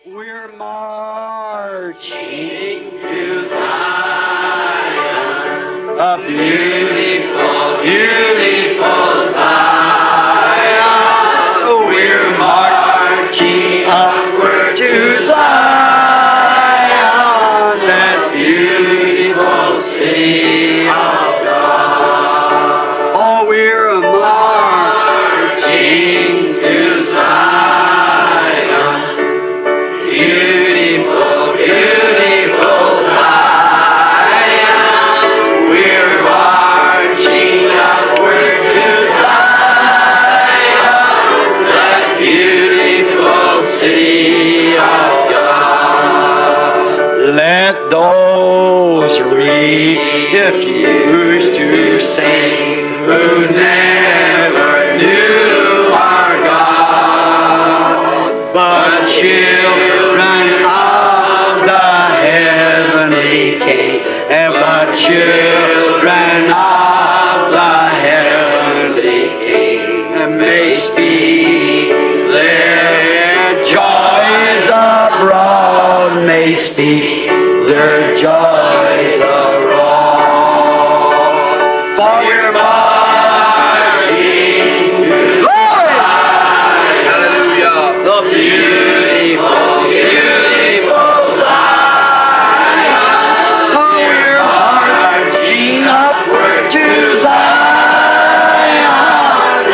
We're marching to Zion, a beautiful, beautiful Zion. We're marching upward to Zion, that beautiful city of God. Oh, we're marching to Zion. Beautiful, beautiful Zion. We're marching upward to Zion, that beautiful city of God. Let those refuse to sing who never knew our God, but children of the heavenly King, but children of the heavenly King may speak their joys abroad, may speak their joys abroad. For we're marching to Zion, hallelujah, the beautiful, beautiful Zion. Oh, we're marching upward to Zion,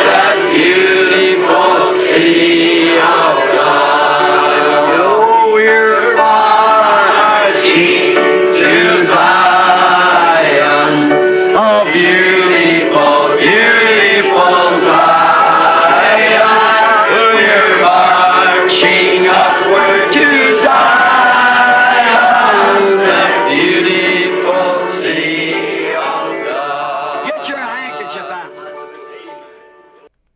that beautiful city of God. Oh, we're marching to Zion, a beautiful, beautiful Zion. We're marching upward to Zion, the beautiful city of God. Get your handkerchief out.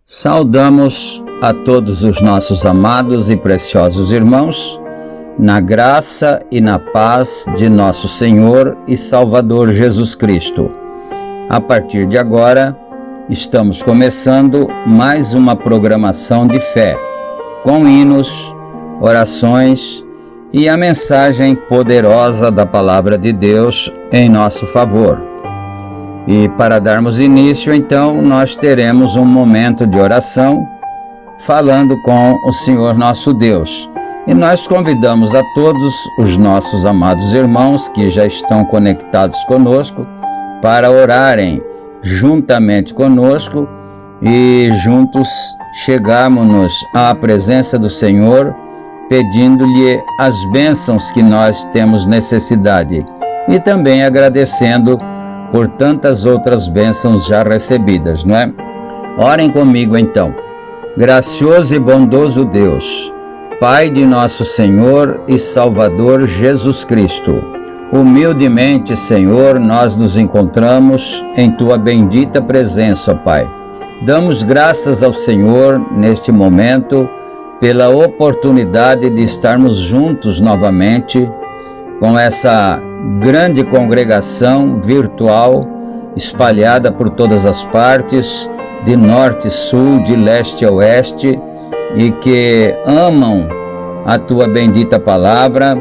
Saudamos a todos os nossos amados e preciosos irmãos, na graça e na paz de nosso Senhor e Salvador Jesus Cristo. A partir de agora, estamos começando mais uma programação de fé, com hinos, orações e a mensagem poderosa da Palavra de Deus em nosso favor. E para darmos início, então, nós teremos um momento de oração, falando com o Senhor nosso Deus. E nós convidamos a todos os nossos amados irmãos que já estão conectados conosco para orarem juntamente conosco e juntos chegarmos à presença do Senhor, pedindo-lhe as bênçãos que nós temos necessidade e também agradecendo por tantas outras bênçãos já recebidas, não é? Orem comigo então. Gracioso e bondoso Deus, Pai de nosso Senhor e Salvador Jesus Cristo, humildemente, Senhor, nós nos encontramos em Tua bendita presença, Pai. Damos graças ao Senhor neste momento pela oportunidade de estarmos juntos novamente com essa grande congregação virtual espalhada por todas as partes, de norte, sul, de leste a oeste, e que amam a Tua bendita palavra,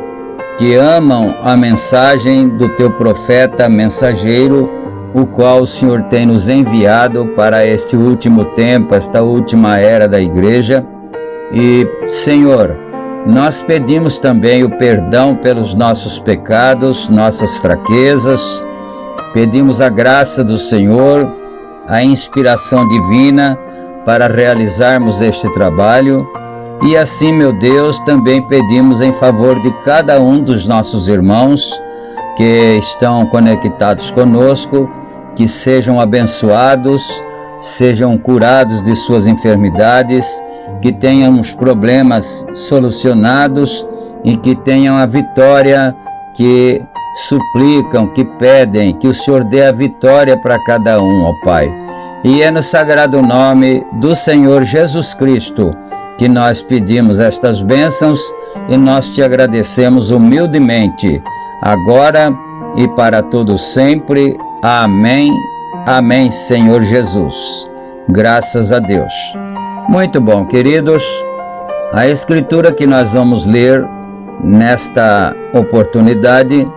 que amam a mensagem do Teu profeta mensageiro, o qual o Senhor tem nos enviado para este último tempo, esta última era da igreja. E, Senhor, nós pedimos também o perdão pelos nossos pecados, nossas fraquezas, pedimos a graça do Senhor, a inspiração divina para realizarmos este trabalho e assim, meu Deus, também pedimos em favor de cada um dos nossos irmãos que estão conectados conosco, que sejam abençoados, sejam curados de suas enfermidades, que tenham os problemas solucionados e que tenham a vitória que suplicam, que pedem, que o Senhor dê a vitória para cada um, ó Pai. E é no sagrado nome do Senhor Jesus Cristo que nós pedimos estas bênçãos e nós te agradecemos humildemente, agora e para todo sempre. Amém. Amém, Senhor Jesus. Graças a Deus. Muito bom, queridos. A escritura que nós vamos ler nesta oportunidade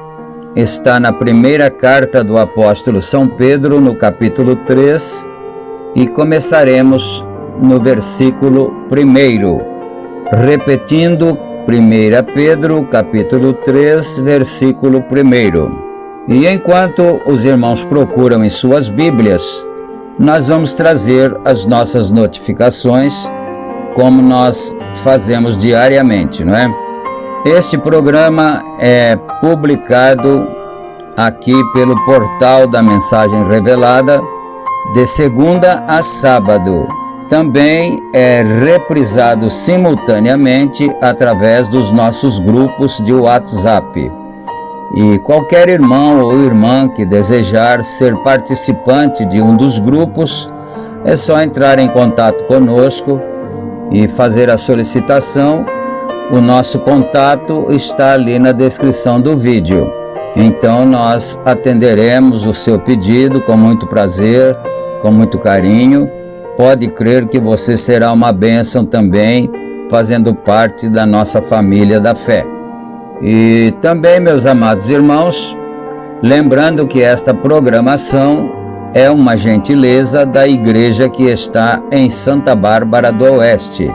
está na primeira carta do apóstolo São Pedro, no capítulo 3, e começaremos no versículo 1. Repetindo, 1 Pedro, capítulo 3, versículo 1. E enquanto os irmãos procuram em suas Bíblias, nós vamos trazer as nossas notificações, como nós fazemos diariamente, não é? Este programa é publicado aqui pelo portal da Mensagem Revelada, de segunda a sábado. Também é reprisado simultaneamente através dos nossos grupos de WhatsApp. E qualquer irmão ou irmã que desejar ser participante de um dos grupos, é só entrar em contato conosco e fazer a solicitação. O nosso contato está ali na descrição do vídeo. Então nós atenderemos o seu pedido com muito prazer, com muito carinho. Pode crer que você será uma bênção também, fazendo parte da nossa família da fé. E também, meus amados irmãos, lembrando que esta programação é uma gentileza da igreja que está em Santa Bárbara do Oeste,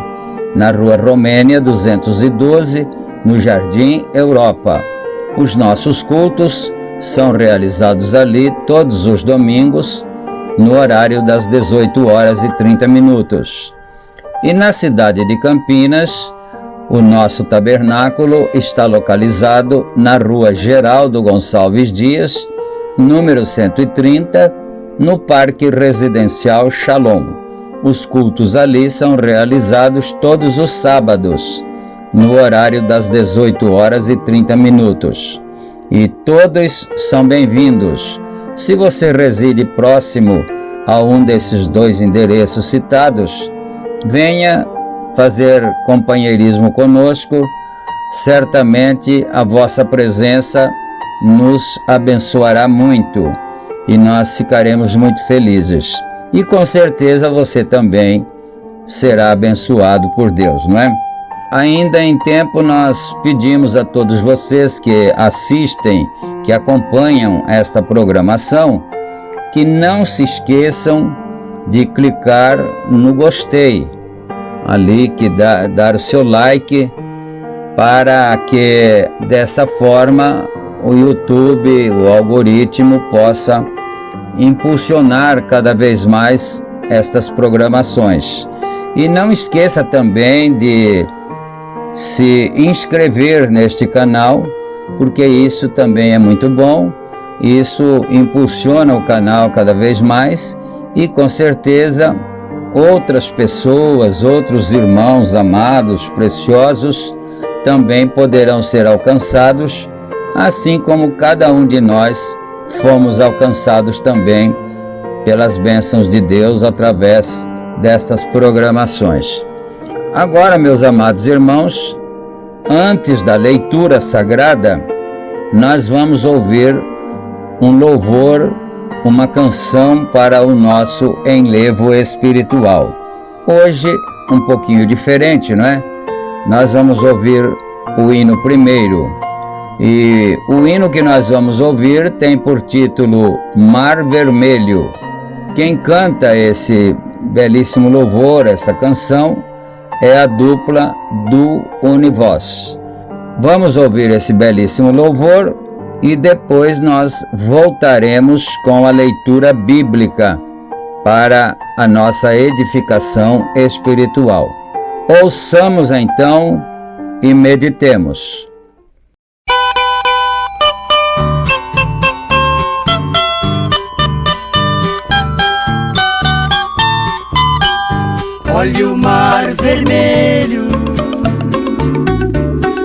na Rua Romênia 212, no Jardim Europa. Os nossos cultos são realizados ali todos os domingos, no horário das 18h30. E na cidade de Campinas, o nosso tabernáculo está localizado na Rua Geraldo Gonçalves Dias, número 130, no Parque Residencial Shalom. Os cultos ali são realizados todos os sábados, no horário das 18h30. E todos são bem-vindos. Se você reside próximo a um desses dois endereços citados, venha fazer companheirismo conosco. Certamente a vossa presença nos abençoará muito e nós ficaremos muito felizes. E com certeza você também será abençoado por Deus, não é? Ainda em tempo, nós pedimos a todos vocês que assistem, que acompanham esta programação, que não se esqueçam de clicar no gostei, ali que dar o seu like, para que dessa forma o YouTube, o algoritmo, possa impulsionar cada vez mais estas programações. E não esqueça também de se inscrever neste canal, porque isso também é muito bom. Isso impulsiona o canal cada vez mais e com certeza outras pessoas, outros irmãos amados, preciosos, também poderão ser alcançados, assim como cada um de nós fomos alcançados também pelas bênçãos de Deus através destas programações. Agora, meus amados irmãos, antes da leitura sagrada, nós vamos ouvir um louvor, uma canção para o nosso enlevo espiritual. Hoje, um pouquinho diferente, não é? Nós vamos ouvir o hino primeiro. E o hino que nós vamos ouvir tem por título Mar Vermelho. Quem canta esse belíssimo louvor, essa canção, é a dupla do Univoz. Vamos ouvir esse belíssimo louvor e depois nós voltaremos com a leitura bíblica para a nossa edificação espiritual. Ouçamos então e meditemos. Olha o mar vermelho,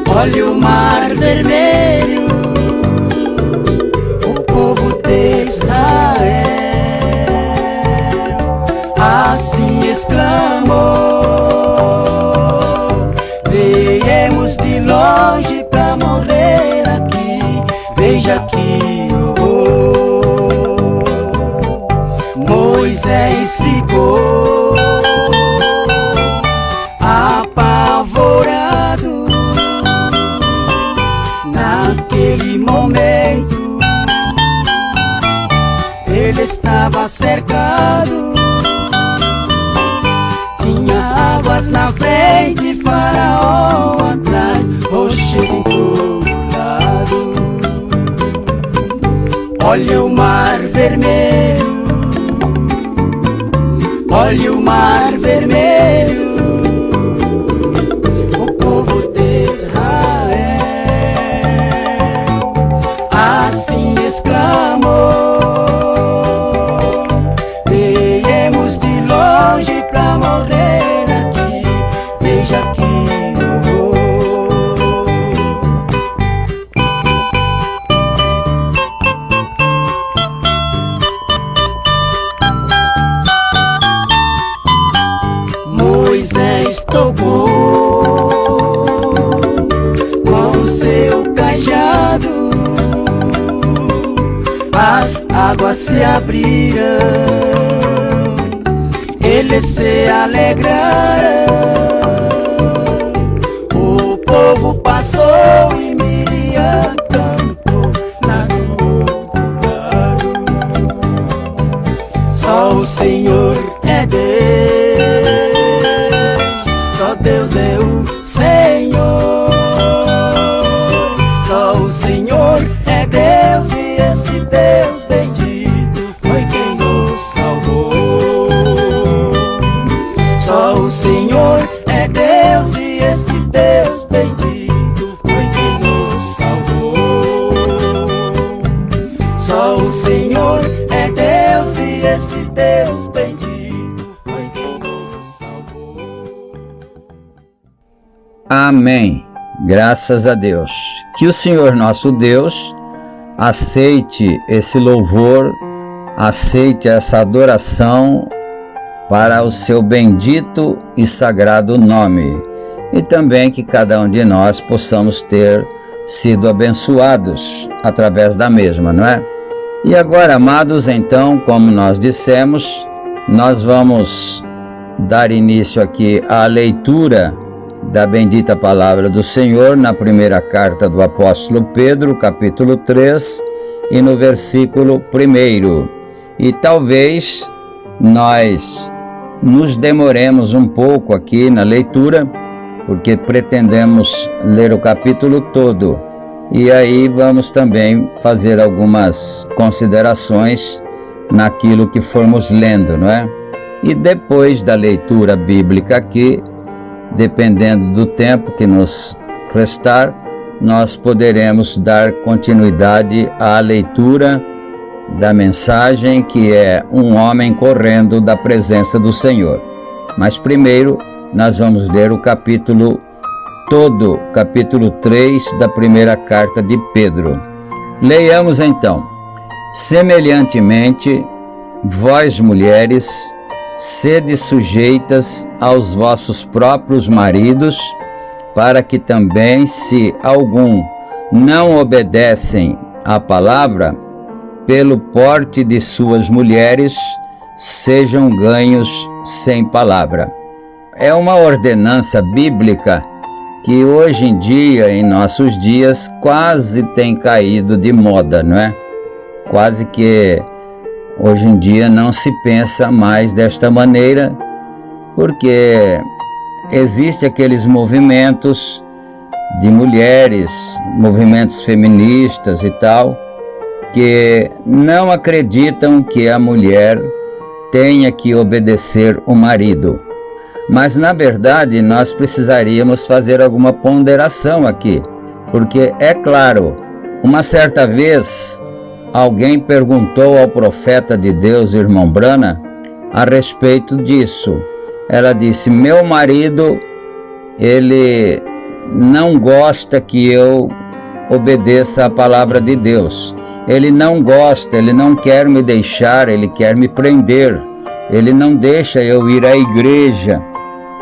olha o mar vermelho, o povo de Israel assim exclamou: viemos de longe pra morrer aqui, veja aqui o Moisés ficou apavorado naquele momento. Ele estava cercado, tinha águas na frente, Faraó atrás, rochedo em todo lado. Olha o mar vermelho, olha o mar vermelho, o povo de Israel assim exclamou: viemos de longe pra morrer aqui, veja aqui eu vou. Moisés tocou com seu cajado, as águas se abriram, eles se alegraram, o povo passou e Miriam cantou lá do outro lado. Só o Senhor é Deus, só Deus é o Senhor, só o Senhor é Deus, e esse Deus bendito foi quem nos salvou. Só o Senhor é Deus, e esse Deus bendito foi quem nos salvou. Só o Senhor é Deus, e esse Deus bendito foi quem nos salvou. Amém. Graças a Deus. Que o Senhor nosso Deus aceite esse louvor, aceite essa adoração para o seu bendito e sagrado nome. E também que cada um de nós possamos ter sido abençoados através da mesma, não é? E agora, amados, então, como nós dissemos, nós vamos dar início aqui à leitura da bendita palavra do Senhor na primeira carta do apóstolo Pedro, capítulo 3, e no versículo 1. E talvez nós nos demoremos um pouco aqui na leitura, porque pretendemos ler o capítulo todo. E aí vamos também fazer algumas considerações naquilo que formos lendo, não é? E depois da leitura bíblica aqui, dependendo do tempo que nos restar, nós poderemos dar continuidade à leitura da mensagem, que é um homem correndo da presença do Senhor. Mas primeiro nós vamos ler o capítulo todo, capítulo 3 da primeira carta de Pedro. Leiamos então. Semelhantemente, vós mulheres, sede sujeitas aos vossos próprios maridos, para que também, se algum não obedecem à palavra, pelo porte de suas mulheres, sejam ganhos sem palavra. É uma ordenança bíblica que hoje em dia, em nossos dias, quase tem caído de moda, não é? Quase que hoje em dia não se pensa mais desta maneira, porque existem aqueles movimentos de mulheres, movimentos feministas e tal, que não acreditam que a mulher tenha que obedecer o marido. Mas, na verdade, nós precisaríamos fazer alguma ponderação aqui, porque, é claro, uma certa vez, alguém perguntou ao profeta de Deus, irmão Brana, a respeito disso. Ela disse: meu marido, ele não gosta que eu obedeça a palavra de Deus. Ele não gosta, ele não quer me deixar, ele quer me prender. Ele não deixa eu ir à igreja,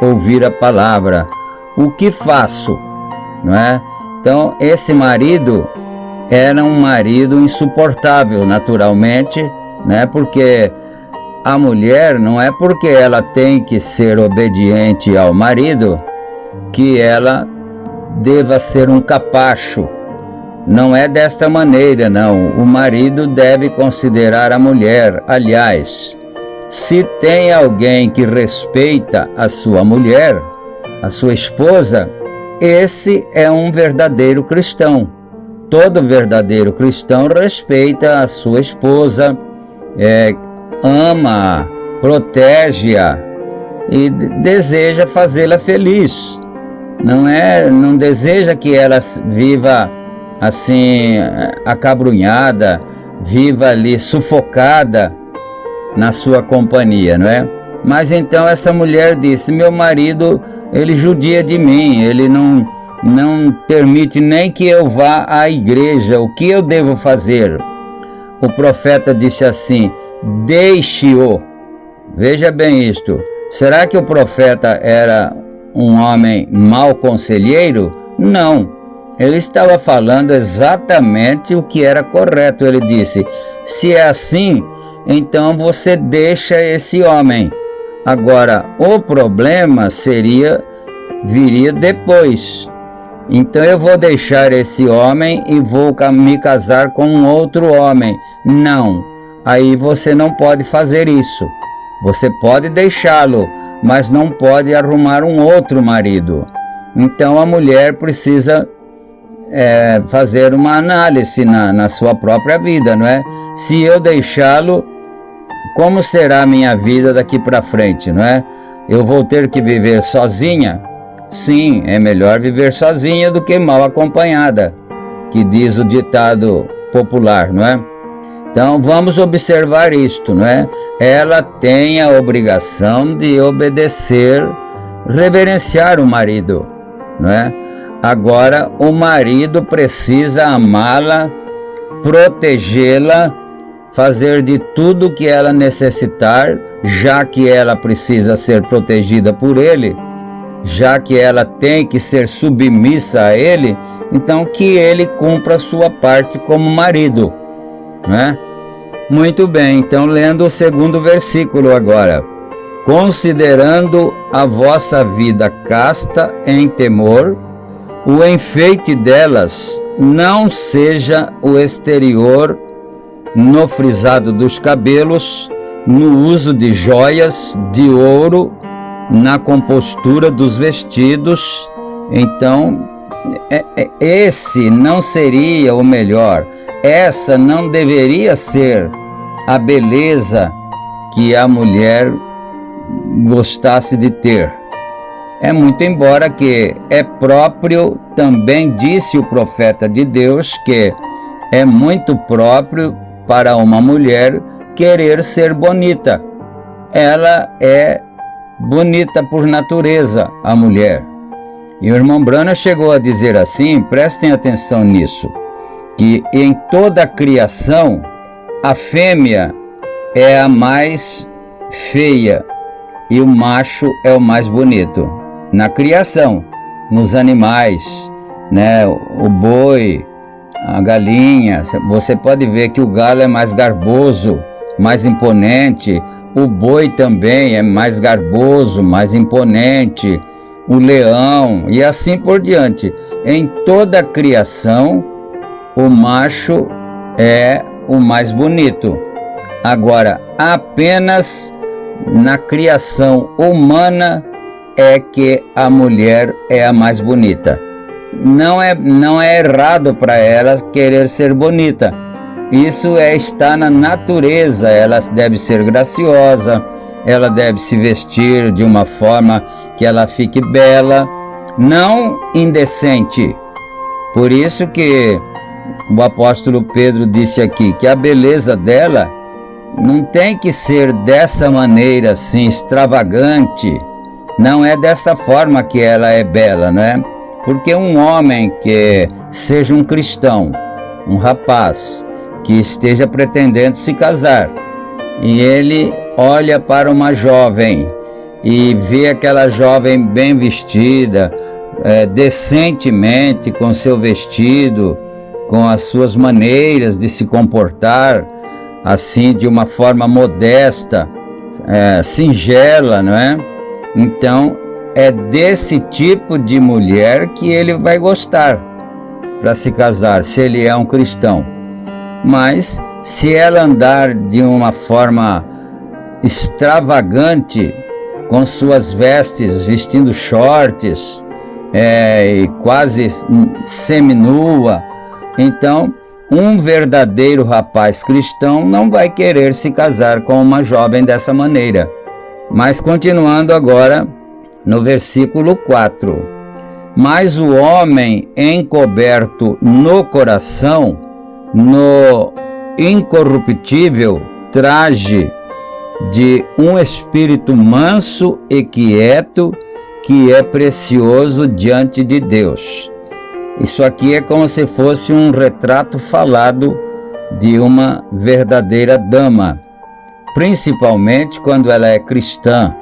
ouvir a palavra. O que faço? Não é? Então, esse marido era um marido insuportável, naturalmente, né? Porque a mulher, não é porque ela tem que ser obediente ao marido que ela deva ser um capacho. Não é desta maneira, não. O marido deve considerar a mulher. Aliás, se tem alguém que respeita a sua mulher, a sua esposa, esse é um verdadeiro cristão. Todo verdadeiro cristão respeita a sua esposa, ama-a, protege-a e deseja fazê-la feliz. Não deseja que ela viva assim, acabrunhada, viva ali sufocada na sua companhia, não é? Mas então essa mulher disse: meu marido, ele judia de mim, ele não permite nem que eu vá à igreja. O que eu devo fazer? O profeta disse assim: deixe-o. Veja bem isto. Será que o profeta era um homem mau conselheiro? Não. Ele estava falando exatamente o que era correto. Ele disse: se é assim, então você deixa esse homem. Agora, o problema viria depois. Então eu vou deixar esse homem e vou me casar com um outro homem. Não, aí você não pode fazer isso. Você pode deixá-lo, mas não pode arrumar um outro marido. Então a mulher precisa fazer uma análise na sua própria vida, não é? Se eu deixá-lo, como será a minha vida daqui para frente, não é? Eu vou ter que viver sozinha? Sim, é melhor viver sozinha do que mal acompanhada, que diz o ditado popular, não é? Então vamos observar isto, não é? Ela tem a obrigação de obedecer, reverenciar o marido, não é? Agora o marido precisa amá-la, protegê-la, fazer de tudo que ela necessitar, já que ela precisa ser protegida por ele, já que ela tem que ser submissa a ele, então que ele cumpra a sua parte como marido, né? Muito bem, então lendo o segundo versículo agora. Considerando a vossa vida casta em temor, o enfeite delas não seja o exterior no frisado dos cabelos, no uso de joias, de ouro, na compostura dos vestidos. Então, esse não seria o melhor. Essa não deveria ser a beleza que a mulher gostasse de ter. É muito embora que é próprio, também disse o profeta de Deus, que é muito próprio para uma mulher querer ser bonita. Ela é bonita por natureza, a mulher. E o irmão Brana chegou a dizer assim, prestem atenção nisso, que em toda a criação, a fêmea é a mais feia e o macho é o mais bonito. Na criação, nos animais, né, o boi, a galinha, você pode ver que o galo é mais garboso, mais imponente, o boi também é mais garboso, mais imponente, o leão e assim por diante. Em toda a criação, o macho é o mais bonito. Agora, apenas na criação humana é que a mulher é a mais bonita. Não é errado para ela querer ser bonita. Isso está na natureza. Ela deve ser graciosa, ela deve se vestir de uma forma que ela fique bela, não indecente. Por isso que o apóstolo Pedro disse aqui que a beleza dela não tem que ser dessa maneira assim, extravagante. Não é dessa forma que ela é bela, não é? Porque um homem que seja um cristão, um rapaz que esteja pretendendo se casar, e ele olha para uma jovem e vê aquela jovem bem vestida, decentemente, com seu vestido, com as suas maneiras de se comportar, assim, de uma forma modesta, singela, não é? Então, é desse tipo de mulher que ele vai gostar para se casar, se ele é um cristão. Mas, se ela andar de uma forma extravagante, com suas vestes, vestindo shorts, e quase seminua, então um verdadeiro rapaz cristão não vai querer se casar com uma jovem dessa maneira. Mas continuando agora no versículo 4: mas o homem encoberto no coração, no incorruptível traje de um espírito manso e quieto, que é precioso diante de Deus. Isso aqui é como se fosse um retrato falado de uma verdadeira dama, principalmente quando ela é cristã,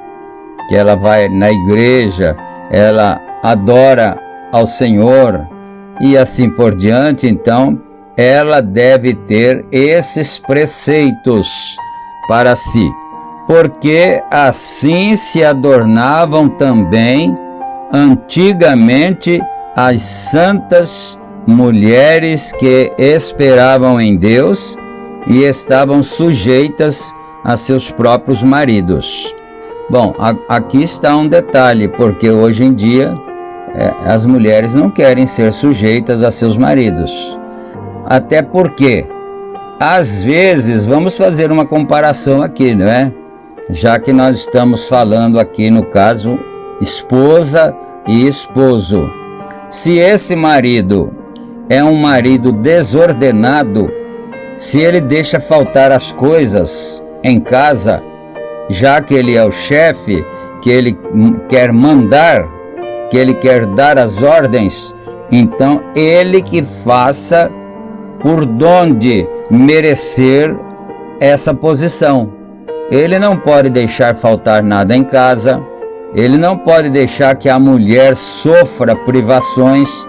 que ela vai na igreja, ela adora ao Senhor e assim por diante. Então, ela deve ter esses preceitos para si, porque assim se adornavam também antigamente as santas mulheres que esperavam em Deus e estavam sujeitas a seus próprios maridos. Bom, aqui está um detalhe, porque hoje em dia as mulheres não querem ser sujeitas a seus maridos. Até porque, às vezes, vamos fazer uma comparação aqui, não é? Já que nós estamos falando aqui, no caso, esposa e esposo. Se esse marido é um marido desordenado, se ele deixa faltar as coisas em casa, já que ele é o chefe, que ele quer mandar, que ele quer dar as ordens, então ele que faça por donde merecer essa posição. Ele não pode deixar faltar nada em casa, ele não pode deixar que a mulher sofra privações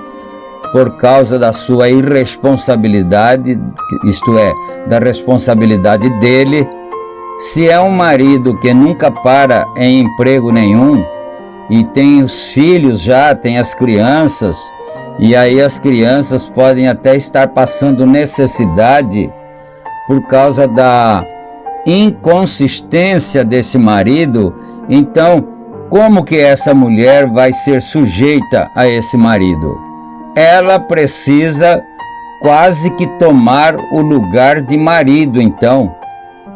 por causa da sua irresponsabilidade, isto é, da responsabilidade dele. Se é um marido que nunca para em emprego nenhum e tem os filhos já, tem as crianças, e aí as crianças podem até estar passando necessidade por causa da inconsistência desse marido, então como que essa mulher vai ser sujeita a esse marido? Ela precisa quase que tomar o lugar de marido, então.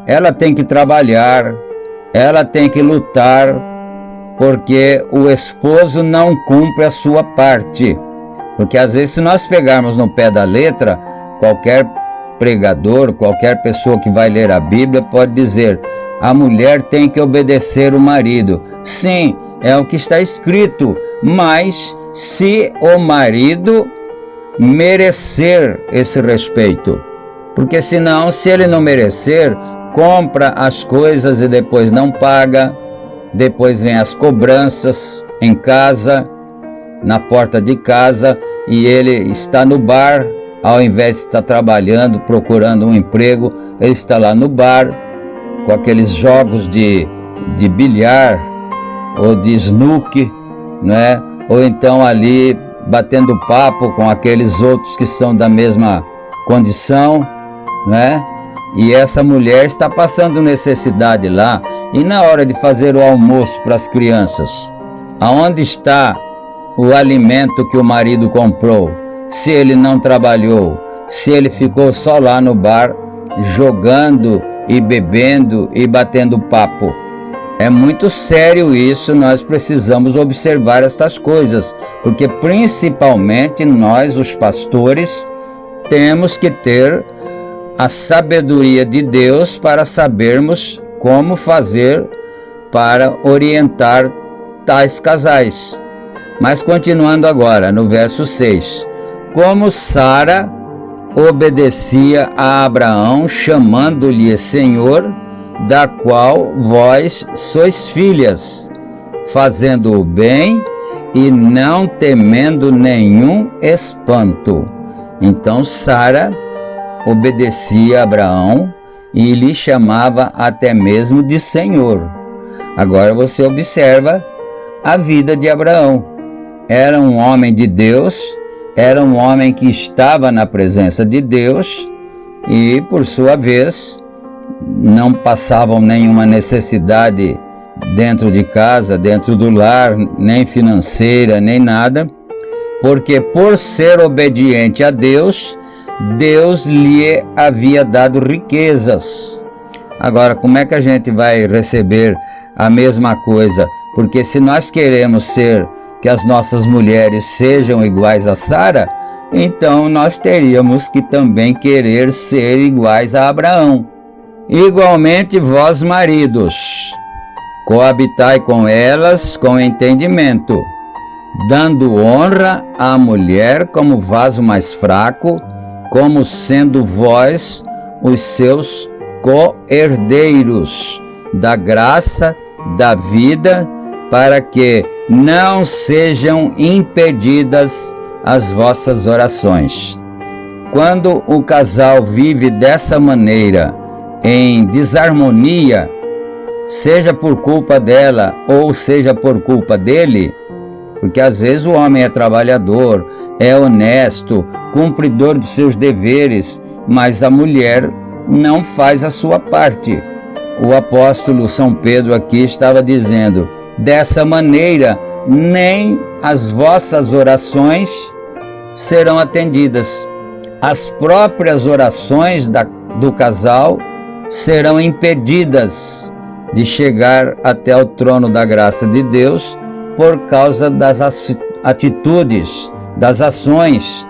Ela tem que trabalhar, ela tem que lutar, porque o esposo não cumpre a sua parte. Porque às vezes, se nós pegarmos no pé da letra, qualquer pregador, qualquer pessoa que vai ler a Bíblia pode dizer: a mulher tem que obedecer o marido. Sim, é o que está escrito, mas se o marido merecer esse respeito. Porque senão, se ele não merecer, compra as coisas e depois não paga, depois vem as cobranças em casa, na porta de casa, e ele está no bar, ao invés de estar trabalhando, procurando um emprego, ele está lá no bar, com aqueles jogos de bilhar, ou de snooker, né? Ou então ali batendo papo com aqueles outros que são da mesma condição, né? E essa mulher está passando necessidade lá, e na hora de fazer o almoço para as crianças, Aonde está o alimento que o marido comprou? Se ele não trabalhou, se ele ficou só lá no bar jogando e bebendo e batendo papo. É muito sério isso, nós precisamos observar estas coisas, porque principalmente nós, os pastores, temos que ter a sabedoria de Deus para sabermos como fazer para orientar tais casais. Mas continuando agora, no verso 6. Como Sara obedecia a Abraão, chamando-lhe Senhor, da qual vós sois filhas, fazendo o bem e não temendo nenhum espanto. Então Sara obedecia a Abraão e lhe chamava até mesmo de Senhor. Agora você observa a vida de Abraão. Era um homem de Deus, era um homem que estava na presença de Deus e, por sua vez, não passavam nenhuma necessidade dentro de casa, dentro do lar, nem financeira, nem nada, porque por ser obediente a Deus, Deus lhe havia dado riquezas. Agora, como é que a gente vai receber a mesma coisa? Porque se nós queremos que as nossas mulheres sejam iguais a Sara, então nós teríamos que também querer ser iguais a Abraão. Igualmente vós, maridos, coabitai com elas com entendimento, dando honra à mulher como vaso mais fraco, como sendo vós os seus co-herdeiros da graça da vida, para que não sejam impedidas as vossas orações. Quando o casal vive dessa maneira, em desarmonia, seja por culpa dela ou seja por culpa dele, porque às vezes o homem é trabalhador, é honesto, cumpridor dos seus deveres, mas a mulher não faz a sua parte. O apóstolo São Pedro aqui estava dizendo: dessa maneira nem as vossas orações serão atendidas. As próprias orações do casal serão impedidas de chegar até o trono da graça de Deus por causa das atitudes, das ações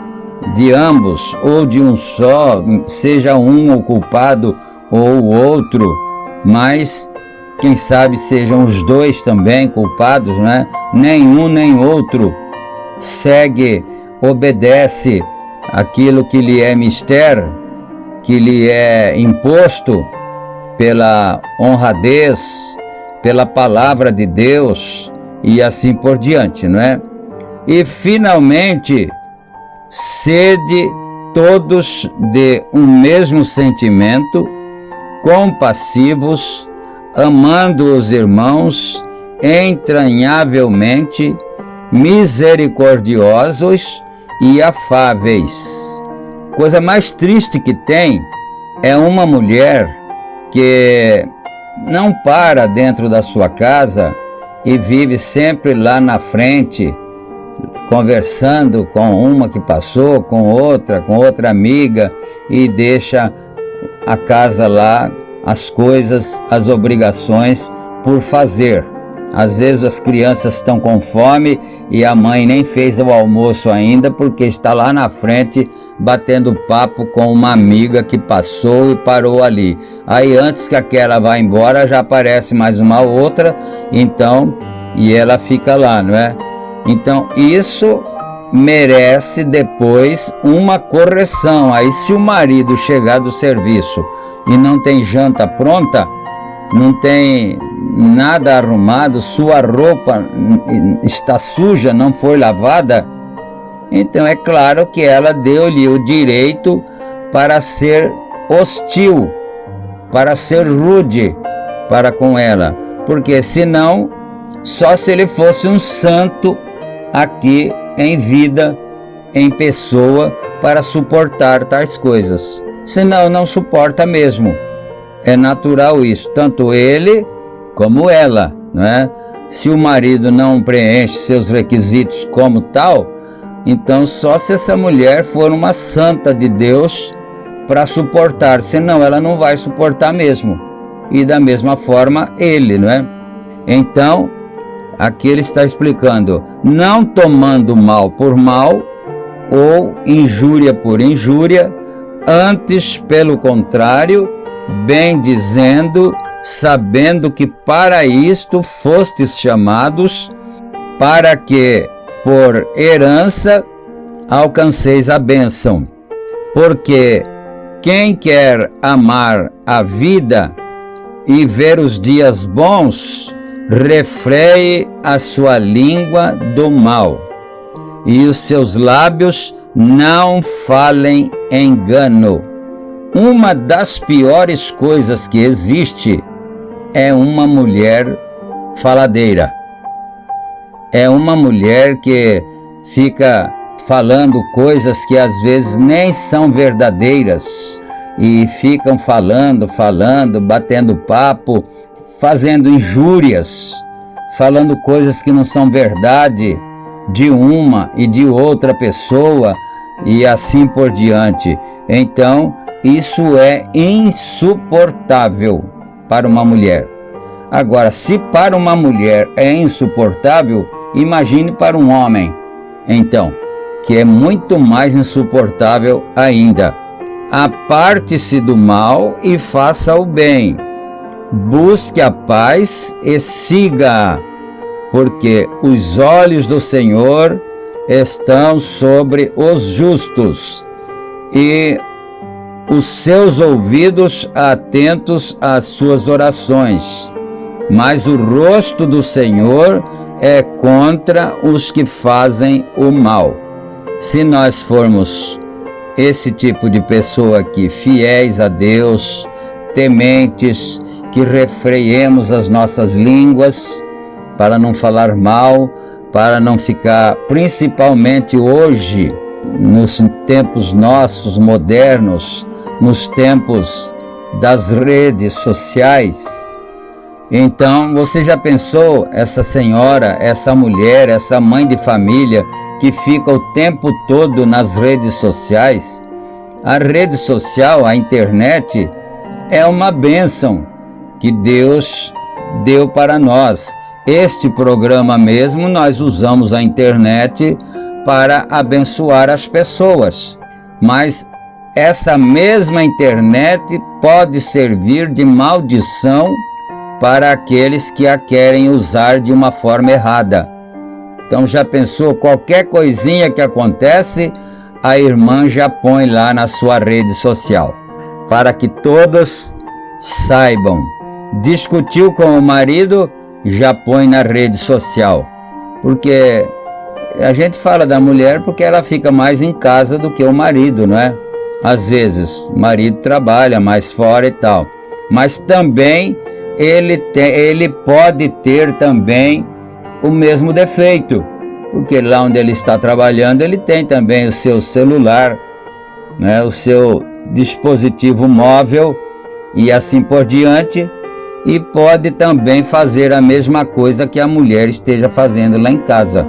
de ambos, ou de um só, seja um o culpado ou o outro, mas quem sabe sejam os dois também culpados, né? Nenhum nem outro obedece aquilo que lhe é mister, que lhe é imposto pela honradez, pela palavra de Deus e assim por diante, não é? E finalmente, sede todos de um mesmo sentimento, compassivos, amando os irmãos entranhavelmente, misericordiosos e afáveis. Coisa mais triste que tem é uma mulher que não para dentro da sua casa e vive sempre lá na frente, conversando com uma que passou, com outra amiga, e deixa a casa lá, as coisas, as obrigações por fazer. Às vezes as crianças estão com fome e a mãe nem fez o almoço ainda porque está lá na frente batendo papo com uma amiga que passou e parou ali. Aí antes que aquela vá embora já aparece mais uma outra, então, e ela fica lá, não é? Então isso merece depois uma correção. Aí se o marido chegar do serviço e não tem janta pronta, não tem nada arrumado, sua roupa está suja, não foi lavada, então é claro que ela deu-lhe o direito para ser hostil, para ser rude para com ela, porque senão, só se ele fosse um santo aqui em vida, em pessoa, para suportar tais coisas. Senão não suporta mesmo. É natural isso, tanto ele como ela, não é? Se o marido não preenche seus requisitos como tal, então só se essa mulher for uma santa de Deus para suportar, senão ela não vai suportar mesmo. E da mesma forma ele, não é? Então, aqui ele está explicando, não tomando mal por mal ou injúria por injúria, antes, pelo contrário, bem dizendo, sabendo que para isto fostes chamados, para que, por herança, alcanceis a bênção. Porque quem quer amar a vida e ver os dias bons, refreie a sua língua do mal, e os seus lábios não falem engano. Uma das piores coisas que existe é uma mulher faladeira. É uma mulher que fica falando coisas que às vezes nem são verdadeiras e ficam falando, batendo papo, fazendo injúrias, falando coisas que não são verdade de uma e de outra pessoa e assim por diante. Então, isso é insuportável para uma mulher. Agora, se para uma mulher é insuportável, imagine para um homem, então, que é muito mais insuportável ainda. Aparte-se do mal e faça o bem. Busque a paz e siga-a, porque os olhos do Senhor estão sobre os justos e os seus ouvidos atentos às suas orações. Mas o rosto do Senhor é contra os que fazem o mal. Se nós formos esse tipo de pessoa aqui, fiéis a Deus, tementes, que refreiemos as nossas línguas para não falar mal, para não ficar, principalmente hoje, nos tempos nossos modernos, nos tempos das redes sociais. Então, você já pensou essa senhora, essa mulher, essa mãe de família que fica o tempo todo nas redes sociais? A rede social, a internet, é uma bênção que Deus deu para nós. Este programa mesmo, nós usamos a internet para abençoar as pessoas. Mas essa mesma internet pode servir de maldição para aqueles que a querem usar de uma forma errada. Então já pensou, qualquer coisinha que acontece, a irmã já põe lá na sua rede social, para que todos saibam. Discutiu com o marido, já põe na rede social. Porque a gente fala da mulher porque ela fica mais em casa do que o marido, não é? Às vezes o marido trabalha mais fora e tal, mas também ele pode ter também o mesmo defeito, porque lá onde ele está trabalhando, ele tem também o seu celular, né, o seu dispositivo móvel e assim por diante, e pode também fazer a mesma coisa que a mulher esteja fazendo lá em casa,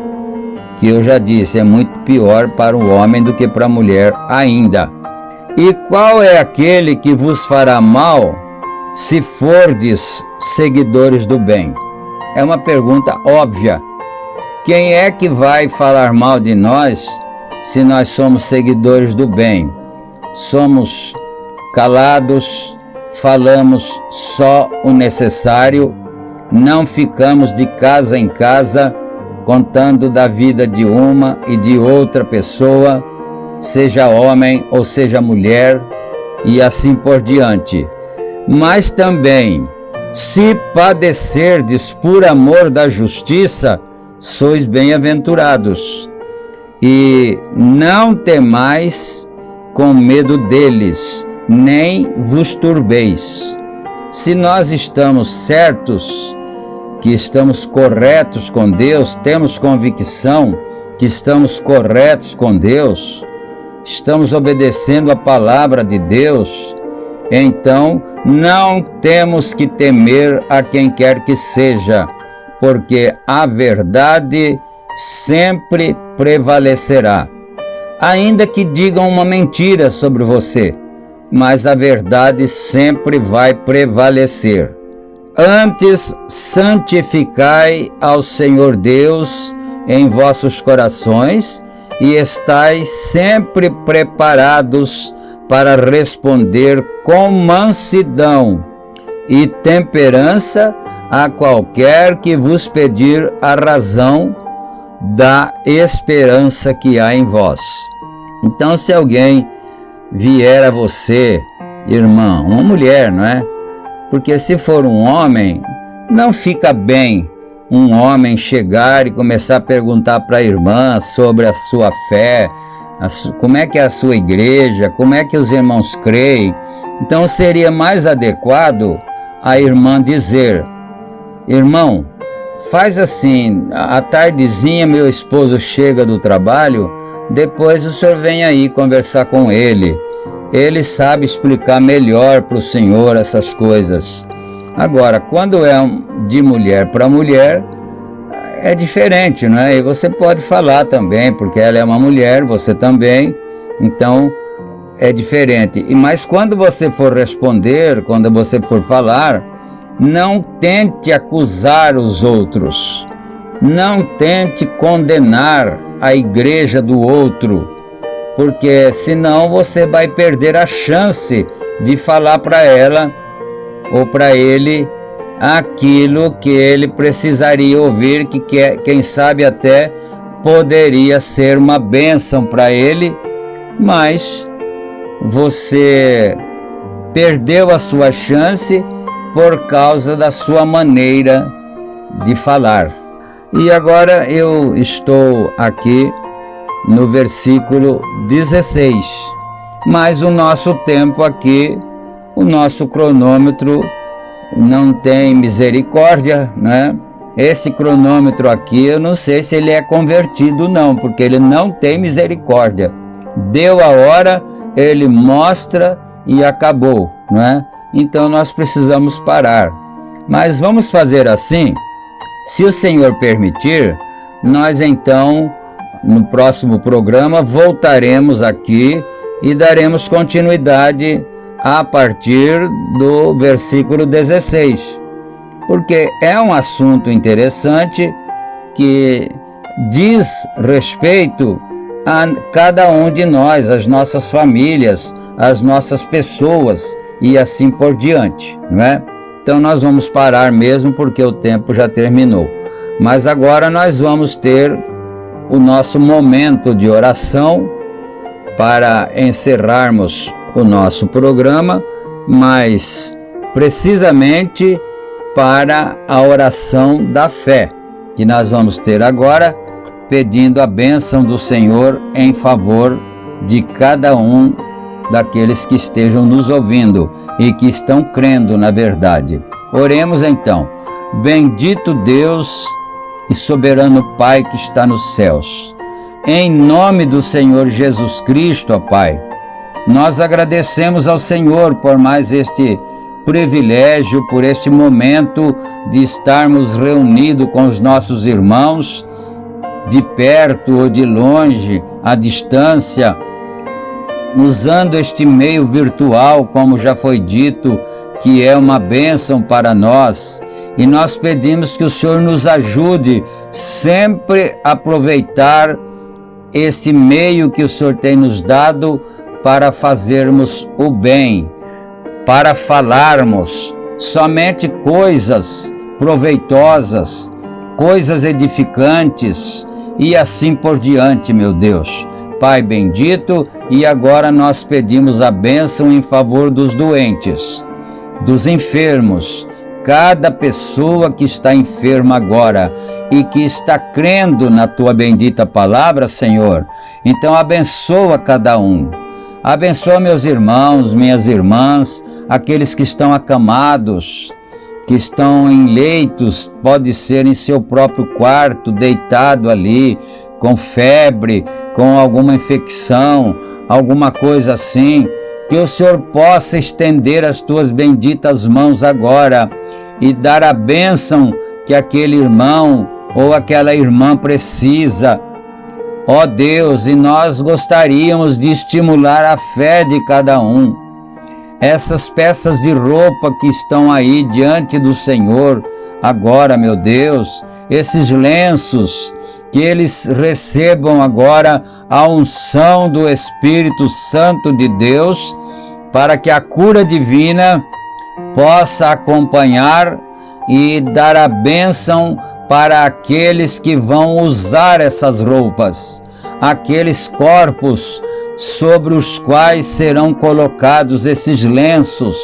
que eu já disse, é muito pior para o homem do que para a mulher ainda. E qual é aquele que vos fará mal, se fordes seguidores do bem? É uma pergunta óbvia. Quem é que vai falar mal de nós se nós somos seguidores do bem? Somos calados, falamos só o necessário, não ficamos de casa em casa contando da vida de uma e de outra pessoa, seja homem ou seja mulher, e assim por diante. Mas também, se padecerdes por amor da justiça, sois bem-aventurados. E não temais com medo deles, nem vos turbeis. Se nós estamos certos, que estamos corretos com Deus, temos convicção que estamos corretos com Deus, estamos obedecendo a palavra de Deus, então não temos que temer a quem quer que seja, porque a verdade sempre prevalecerá. Ainda que digam uma mentira sobre você, mas a verdade sempre vai prevalecer. Antes, santificai ao Senhor Deus em vossos corações e estais sempre preparados para responder com mansidão e temperança a qualquer que vos pedir a razão da esperança que há em vós. Então, se alguém vier a você, irmão, uma mulher, não é? Porque se for um homem, não fica bem um homem chegar e começar a perguntar para a irmã sobre a sua fé, como é que é a sua igreja, como é que os irmãos creem. Então seria mais adequado a irmã dizer: irmão, faz assim, à tardezinha meu esposo chega do trabalho, depois o senhor vem aí conversar com ele. Ele sabe explicar melhor para o senhor essas coisas. Agora, quando é de mulher para mulher, é diferente, não é? E você pode falar também, porque ela é uma mulher, você também, então é diferente. Mas quando você for responder, quando você for falar, não tente acusar os outros, não tente condenar a igreja do outro, porque senão você vai perder a chance de falar para ela ou para ele aquilo que ele precisaria ouvir, que quem sabe até poderia ser uma bênção para ele, mas você perdeu a sua chance por causa da sua maneira de falar. E agora eu estou aqui no versículo 16, mas o nosso tempo aqui, o nosso cronômetro não tem misericórdia, né? Esse cronômetro aqui, eu não sei se ele é convertido não, porque ele não tem misericórdia. Deu a hora, ele mostra e acabou, né? Então nós precisamos parar. Mas vamos fazer assim, se o Senhor permitir, nós então, no próximo programa, voltaremos aqui e daremos continuidade a partir do versículo 16, porque é um assunto interessante que diz respeito a cada um de nós, as nossas famílias, as nossas pessoas e assim por diante, não é? Então nós vamos parar mesmo porque o tempo já terminou. Mas agora nós vamos ter o nosso momento de oração para encerrarmos o nosso programa, mas precisamente para a oração da fé, que nós vamos ter agora, pedindo a bênção do Senhor em favor de cada um daqueles que estejam nos ouvindo e que estão crendo na verdade. Oremos então. Bendito Deus e soberano Pai que está nos céus, em nome do Senhor Jesus Cristo, ó Pai, nós agradecemos ao Senhor por mais este privilégio, por este momento de estarmos reunidos com os nossos irmãos, de perto ou de longe, à distância, usando este meio virtual, como já foi dito, que é uma bênção para nós. E nós pedimos que o Senhor nos ajude sempre a aproveitar esse meio que o Senhor tem nos dado para fazermos o bem, para falarmos somente coisas proveitosas, coisas edificantes e assim por diante, meu Deus. Pai bendito, e agora nós pedimos a bênção em favor dos doentes, dos enfermos, cada pessoa que está enferma agora e que está crendo na Tua bendita palavra, Senhor. Então abençoa cada um. Abençoa meus irmãos, minhas irmãs, aqueles que estão acamados, que estão em leitos, pode ser em seu próprio quarto, deitado ali, com febre, com alguma infecção, alguma coisa assim. Que o Senhor possa estender as Tuas benditas mãos agora e dar a bênção que aquele irmão ou aquela irmã precisa. Ó Deus, e nós gostaríamos de estimular a fé de cada um. Essas peças de roupa que estão aí diante do Senhor agora, meu Deus, esses lenços, que eles recebam agora a unção do Espírito Santo de Deus, para que a cura divina possa acompanhar e dar a bênção para aqueles que vão usar essas roupas, aqueles corpos sobre os quais serão colocados esses lenços.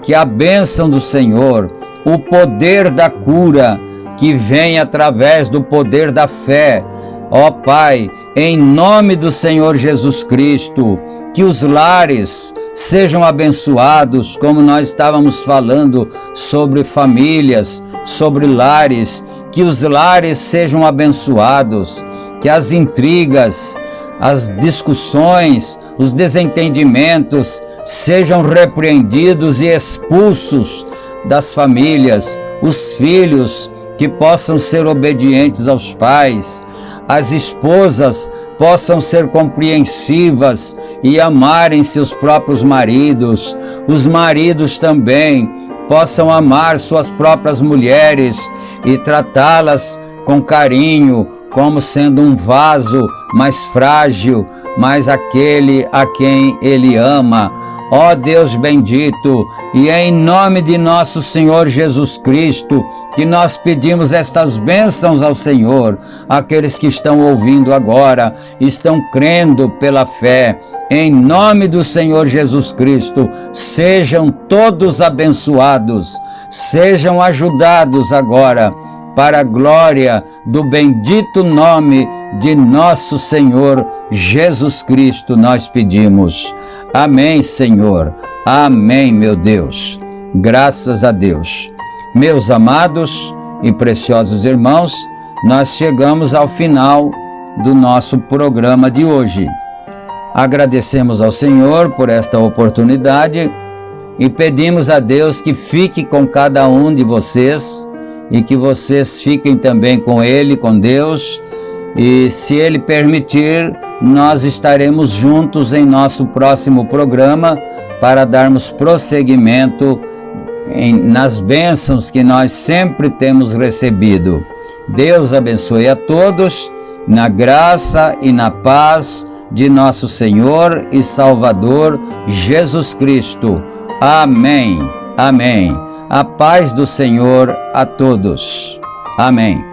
Que a bênção do Senhor, o poder da cura, que vem através do poder da fé, ó Pai, em nome do Senhor Jesus Cristo, que os lares sejam abençoados, como nós estávamos falando sobre famílias, sobre lares, que os lares sejam abençoados, que as intrigas, as discussões, os desentendimentos sejam repreendidos e expulsos das famílias, os filhos que possam ser obedientes aos pais, as esposas possam ser compreensivas e amarem seus próprios maridos, os maridos também possam amar suas próprias mulheres e tratá-las com carinho, como sendo um vaso mais frágil, mas aquele a quem ele ama. Ó Deus bendito, e é em nome de nosso Senhor Jesus Cristo que nós pedimos estas bênçãos ao Senhor. Aqueles que estão ouvindo agora, estão crendo pela fé, em nome do Senhor Jesus Cristo, sejam todos abençoados, sejam ajudados agora, para a glória do bendito nome de nosso Senhor Jesus Cristo, nós pedimos. Amém, Senhor. Amém, meu Deus. Graças a Deus. Meus amados e preciosos irmãos, nós chegamos ao final do nosso programa de hoje. Agradecemos ao Senhor por esta oportunidade e pedimos a Deus que fique com cada um de vocês e que vocês fiquem também com Ele, com Deus. E se Ele permitir, nós estaremos juntos em nosso próximo programa para darmos prosseguimento nas bênçãos que nós sempre temos recebido. Deus abençoe a todos, na graça e na paz de nosso Senhor e Salvador Jesus Cristo. Amém. Amém. A paz do Senhor a todos. Amém.